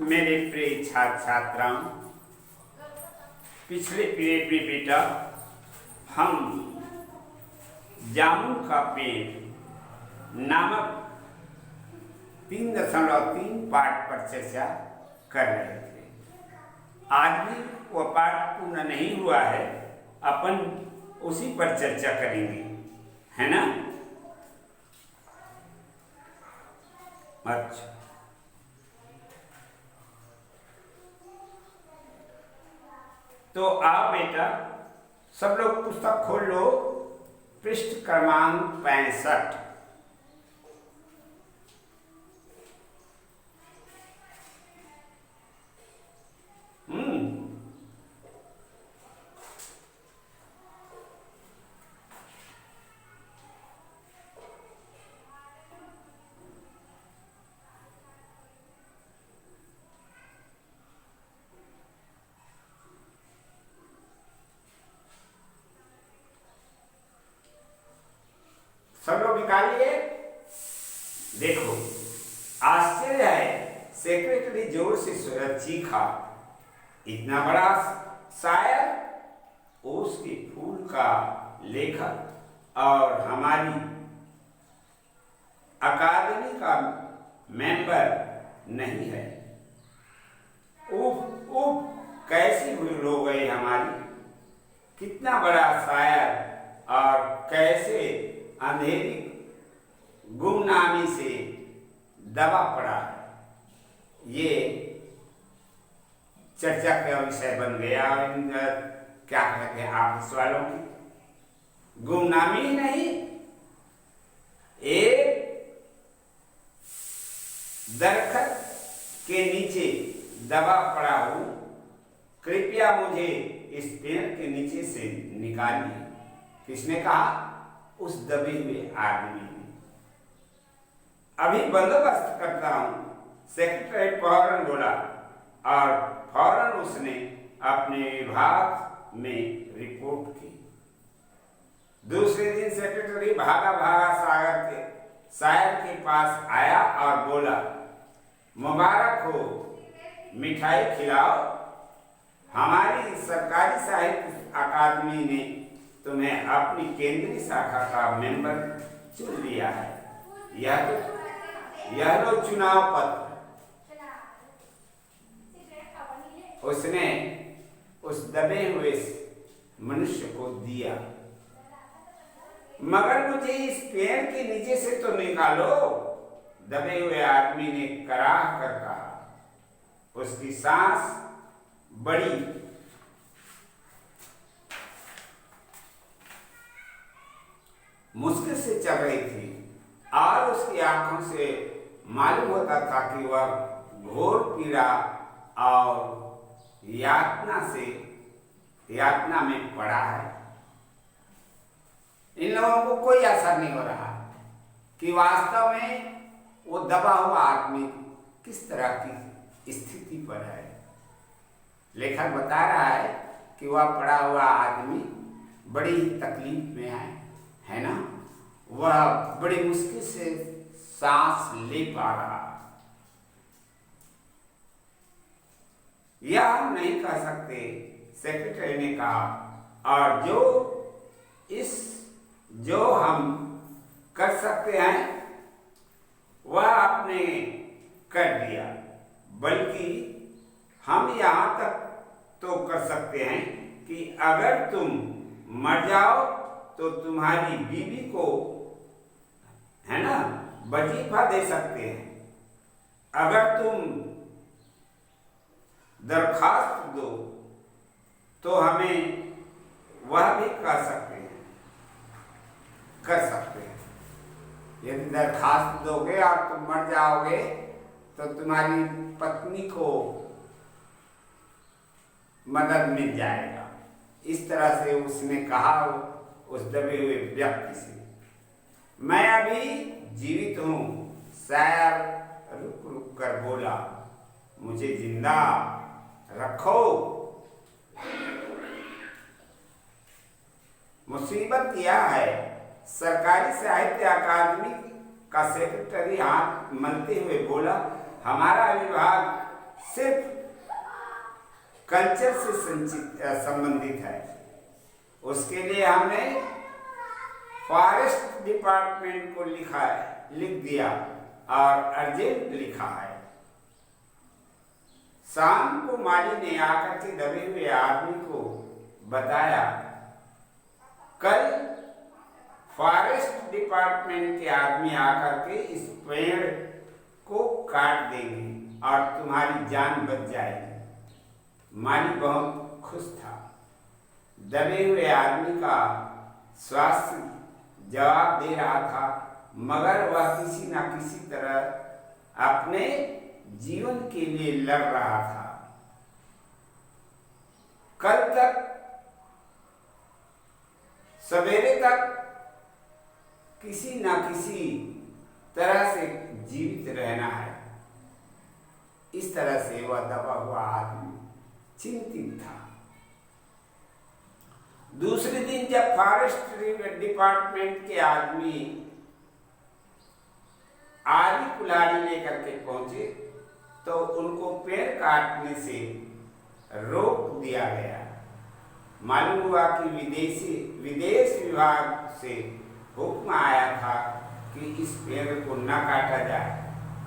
मेरे प्रिय छात्र छात्राओं, पिछले पीरियड में बेटा हम जामुन का पेड़ नामक 3.3 पाठ पर चर्चा कर रहे थे। आज भी वह पाठ पूर्ण नहीं हुआ है, अपन उसी पर चर्चा करेंगे, है ना? अच्छा, तो आओ बेटा सब लोग पुस्तक खोल लो, पृष्ठ क्रमांक 65। सब लोग निकालिए। देखो, आश्चर्य है, सेक्रेटरी जोर से चीखा, इतना बड़ा शायर, उसके फूल का लेखक और हमारी अकादमी का मेंबर नहीं है। उफ उफ, कैसी भूल हो गई हमारी। कितना बड़ा शायर और कैसे अंधेरी गुमनामी से दबा पड़ा। ये चर्चा का विषय बन गया। क्या कहते हैं आप सवालों की? गुमनामी ही नहीं, एक दरखत के नीचे दबा पड़ा हूं, कृपया मुझे इस पेड़ के नीचे से निकालिए। किसने कहा? उस दबे हुए आदमी ने। अभी बंदोबस्त करता हूं, सेक्रेटरी फौरन बोला और फौरन उसने अपने विभाग में रिपोर्ट की। दूसरे दिन सेक्रेटरी भागा भागा शायर के पास आया और बोला, मुबारक हो, मिठाई खिलाओ, हमारी सरकारी साहित्य अकादमी ने तुम्हें अपनी केंद्रीय शाखा का मेंबर चुन लिया है। यह लो चुनाव पत्र। उसने उस दबे हुए मनुष्य को दिया। मगर मुझे इस पेड़ के नीचे से तो निकालो, दबे हुए आदमी ने कराह कर कहा। उसकी सांस बड़ी मुश्किल से चल रही थी और उसकी आंखों से मालूम होता था कि वह घोर पीड़ा और यातना में पड़ा है। इन लोगों को कोई असर नहीं हो रहा कि वास्तव में वो दबा हुआ आदमी किस तरह की स्थिति पर है। लेखक बता रहा है कि वह पड़ा हुआ आदमी बड़ी तकलीफ में है ना? वह बड़ी मुश्किल से सांस ले पा रहा। यह हम नहीं कह सकते, सेक्रेटरी ने कहा, और जो हम कर सकते हैं वह आपने कर दिया। बल्कि हम यहाँ तक तो कर सकते हैं कि अगर तुम मर जाओ तो तुम्हारी बीवी को, है ना, वजीफा दे सकते हैं। अगर तुम दरखास्त दो तो हमें वह भी कर सकते हैं। यदि दरखास्त दोगे और तुम मर जाओगे तो तुम्हारी पत्नी को मदद मिल जाएगा। इस तरह से उसने कहा उस दबे हुए व्यक्ति से। मैं अभी जीवित हूं, शायर रुक रुक कर बोला, मुझे जिंदा रखो। मुसीबत यह है, सरकारी साहित्य अकादमी का सेक्रेटरी हाथ मलते हुए बोला, हमारा विभाग सिर्फ कल्चर से संबंधित है। उसके लिए हमने फॉरेस्ट डिपार्टमेंट को लिख दिया और अर्जेंट लिखा है। शाम को माली ने आकर के दबे हुए आदमी को बताया, कल फॉरेस्ट डिपार्टमेंट के आदमी आकर के इस पेड़ को काट देंगे और तुम्हारी जान बच जाएगी। माली बहुत खुश था। दबे हुए आदमी का स्वास्थ्य जवाब दे रहा था, मगर वह किसी न किसी तरह अपने जीवन के लिए लड़ रहा था। कल तक सवेरे तक किसी न किसी तरह से जीवित रहना है। इस तरह से वह दबा हुआ आदमी चिंतित था। दूसरे दिन जब फॉरेस्ट डिपार्टमेंट के आदमी आरी कुल्हाड़ी लेकर के पहुंचे तो उनको पेड़ काटने से रोक दिया गया। मालूम हुआ कि विदेश विभाग से हुक्म आया था कि इस पेड़ को न काटा जाए।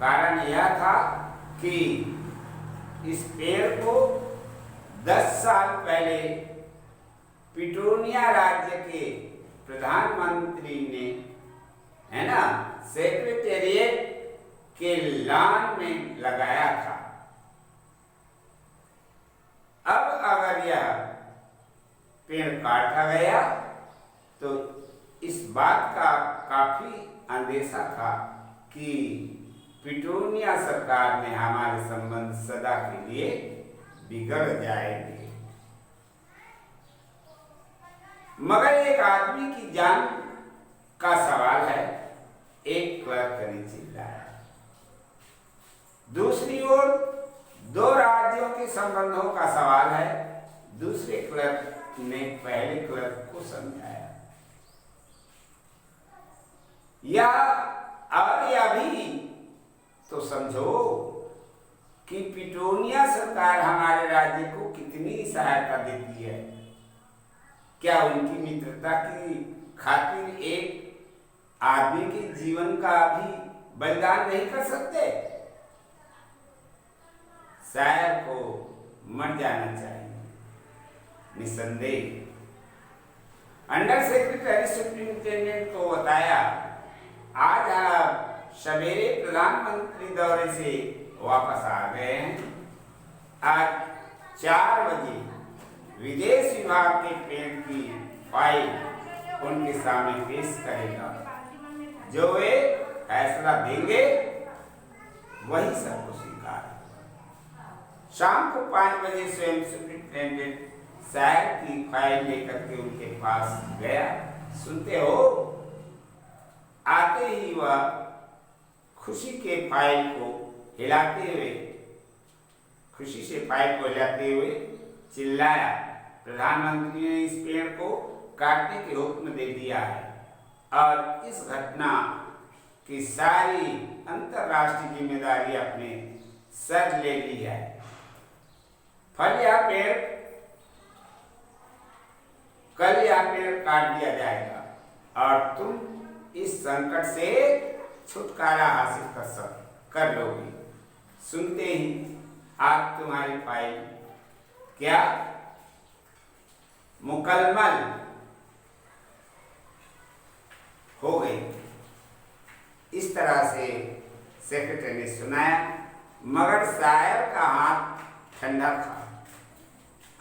कारण यह था कि इस पेड़ को 10 साल पहले पिटोनिया राज्य के प्रधानमंत्री ने, है ना, सेक्रेटेरिएट के लॉन में लगाया था। अब अगर यह पेड़ काटा गया तो इस बात का काफी अंदेशा था कि पिटोनिया सरकार में हमारे संबंध सदा के लिए बिगड़ जाएंगे। मगर एक आदमी की जान का सवाल है, एक क्लर्क ने चिल्लाया। दूसरी ओर 2 राज्यों के संबंधों का सवाल है। दूसरे क्लर्क ने पहले क्लर्क को समझाया, या भी तो समझो कि पिटोनिया सरकार हमारे राज्य को कितनी सहायता देती है। क्या उनकी मित्रता की खातिर एक आदमी के जीवन का भी बलिदान नहीं कर सकते? शायर को मर जाना चाहिए निसंदेह। अंडर सेक्रेटरी सुप्रिंटेंडेंट को बताया, आज आप सवेरे प्रधानमंत्री दौरे से वापस आ गए हैं। आज 4 बजे विदेश विभाग के पेड़ की फाइल उनके सामने पेश करेगा। जो वे फैसला देंगे वही सबको स्वीकार। शाम को 5 बजे स्वयं सुप्रिंटेंडेंट शायर की फाइल लेकर के उनके पास गया। सुनते हो? आते ही वह खुशी से फाइल को हिलाते हुए चिल्लाया, प्रधानमंत्री ने इस पेड़ को काटने के हुक्म दे दिया है और इस घटना की सारी अंतर्राष्ट्रीय जिम्मेदारी अपने सर ले ली है। कल यह पेड़ काट दिया जाएगा और तुम इस संकट से छुटकारा हासिल कर लोगे। सुनते ही आज तुम्हारी फाइल क्या मुकम्मल हो गई। इस तरह से सेक्रेटरी ने सुनाया, मगर शायर का हाथ ठंडा था।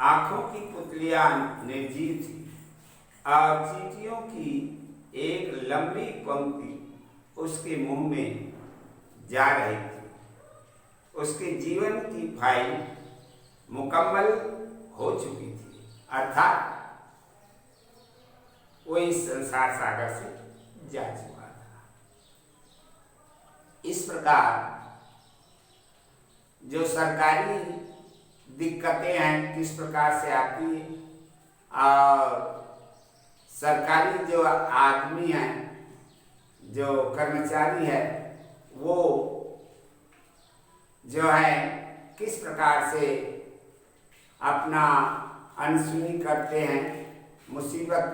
आंखों की पुतलियां निर्जीव थी और चींटियों की एक लंबी पंक्ति उसके मुंह में जा रही थी। उसके जीवन की फाइल मुकम्मल हो चुकी थी, अर्थात वो इस संसार सागर से जा चुका था। इस प्रकार जो सरकारी दिक्कतें हैं किस प्रकार से आती है और सरकारी जो आदमी हैं, जो कर्मचारी है, वो जो है किस प्रकार से अपना अनसुनी करते हैं, मुसीबत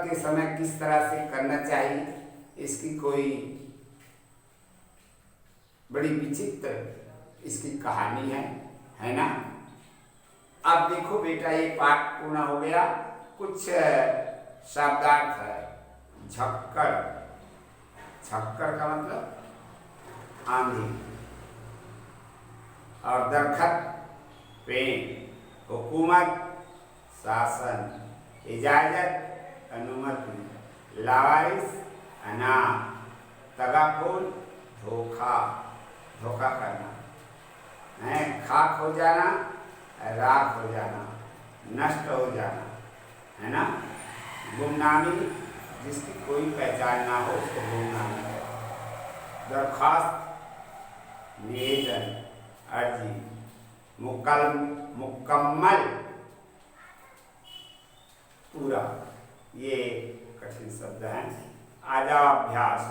के समय किस तरह से करना चाहिए, इसकी कोई बड़ी विचित्र इसकी कहानी है ना। अब देखो बेटा, ये पाठ पूर्ण हो गया। कुछ शब्दार्थ है। झक्कड़, झक्कड़ का मतलब आंधी, और दरखत पेड़, हुकूमत शासन, इजाजत अनुमति, लावारिस अनाथ, तगाफुल धोखा, धोखा करना है, खाक हो जाना, राख हो जाना, नष्ट हो जाना, है ना। गुमनामी, जिसकी कोई पहचान ना हो उसको गुमनामी है। दरख्वास्त, निवेदन, अर्जी, मुकम्मल, पूरा। ये कठिन शब्द हैं। आ जाओ अभ्यास।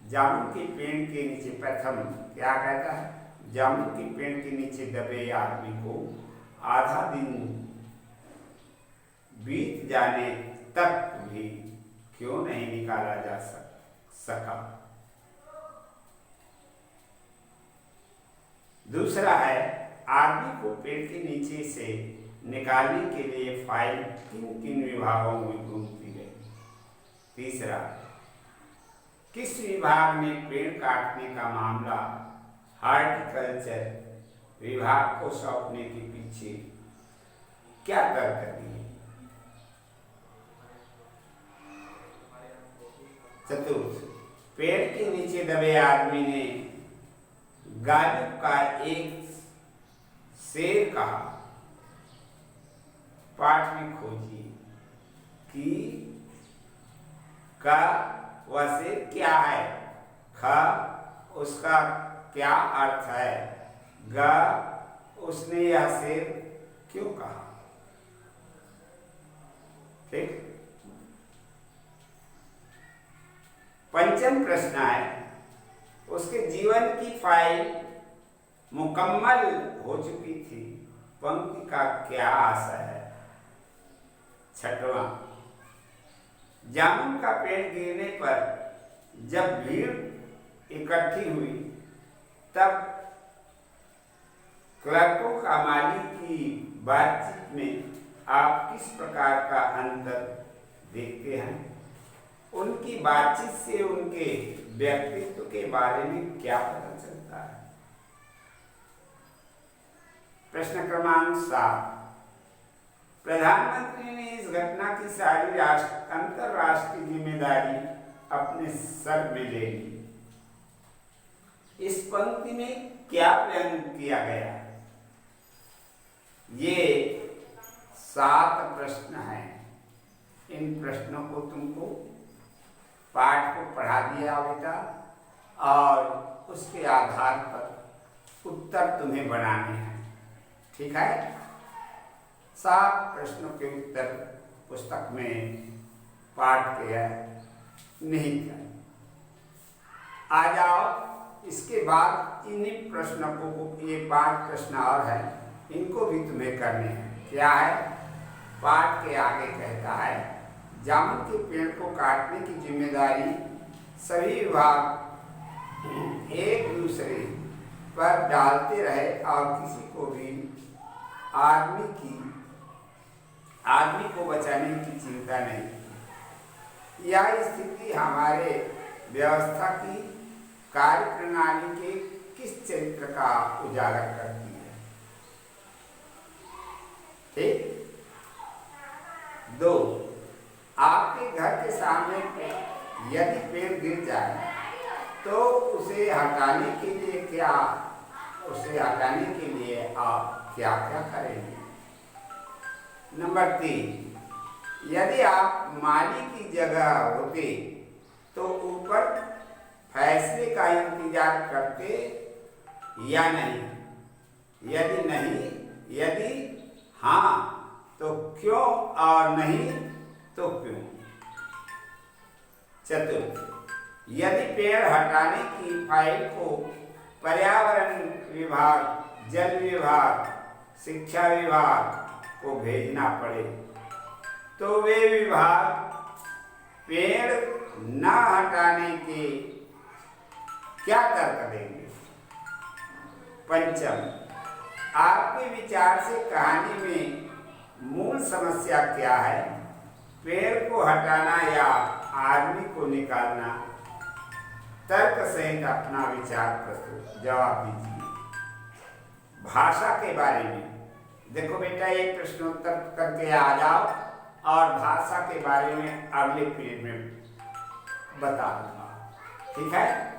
जामुन के पेड़ के नीचे, प्रथम क्या कहता है, जामुन के पेड़ के नीचे दबे आदमी को आधा दिन बीत जाने तक भी क्यों नहीं निकाला जा सका। दूसरा है, आदमी को पेड़ के नीचे से निकालने के लिए फाइल किन किन विभागों में घूमती गई। तीसरा, किस विभाग ने पेड़ काटने का मामला हॉर्टिकल्चर विभाग को सौंपने के पीछे क्या तर्क दिए। चतुर्थ, पेड़ के नीचे दबे आदमी ने गालिब का एक शेर कहा। पाठ में खोजिए कि का वह शेर क्या है, ख उसका क्या अर्थ है, ग उसने यह शेर क्यों कहा। ठीक। पंचम प्रश्न है, उसके जीवन की फाइल मुकम्मल हो चुकी थी, पंक्ति का क्या आशय है। छठवां, जामुन का पेड़ गिरने पर जब भीड़ इकट्ठी हुई तब क्लर्कों का माली की बातचीत में आप किस प्रकार का अंतर देखते हैं। उनकी बातचीत से उनके व्यक्तित्व के बारे में क्या पता चलता है। प्रश्न क्रमांक 7, प्रधानमंत्री ने इस घटना की सारी अंतरराष्ट्रीय जिम्मेदारी अपने सर में ले ली। इस पंक्ति में क्या व्यंग किया गया। ये 7 प्रश्न हैं। इन प्रश्नों को तुमको पाठ को पढ़ा दिया बेटा, और उसके आधार पर उत्तर तुम्हें बनाने हैं। ठीक है। 7 प्रश्नों के उत्तर पुस्तक में पाठ के निहित है। आ जाओ, इसके बाद इन्हीं प्रश्नों को, ये 5 प्रश्न और है, इनको भी तुम्हें करने हैं। क्या है, पाठ के आगे कहता है, जामुन के पेड़ को काटने की जिम्मेदारी सभी विभाग एक दूसरे पर डालते रहे और किसी को भी आदमी को बचाने की चिंता नहीं। यह स्थिति हमारे व्यवस्था की कार्य प्रणाली के किस चरित्र का उजागर करती है। ठीक। 2, आपके घर के सामने यदि पेड़ गिर जाए तो उसे हटाने के लिए आप क्या क्या करेंगे। नंबर 3, यदि आप माली की जगह होते तो ऊपर फैसले का इंतजार करते या नहीं। यदि हाँ तो क्यों, और नहीं तो क्यों। चतुर्थ, यदि पेड़ हटाने की फाइल को पर्यावरण विभाग, जल विभाग, शिक्षा विभाग को भेजना पड़े तो वे विभाग पेड़ न हटाने के क्या तर्क देंगे? पंचम, आपके विचार से कहानी में मूल समस्या क्या है? पेड़ को हटाना या आदमी को निकालना? तर्क सहित अपना विचार प्रस्तुत जवाब दीजिए। भाषा के बारे में देखो बेटा, ये प्रश्नोत्तर करके आ जाओ और भाषा के बारे में अगले पीरियड में बता दूंगा, ठीक है।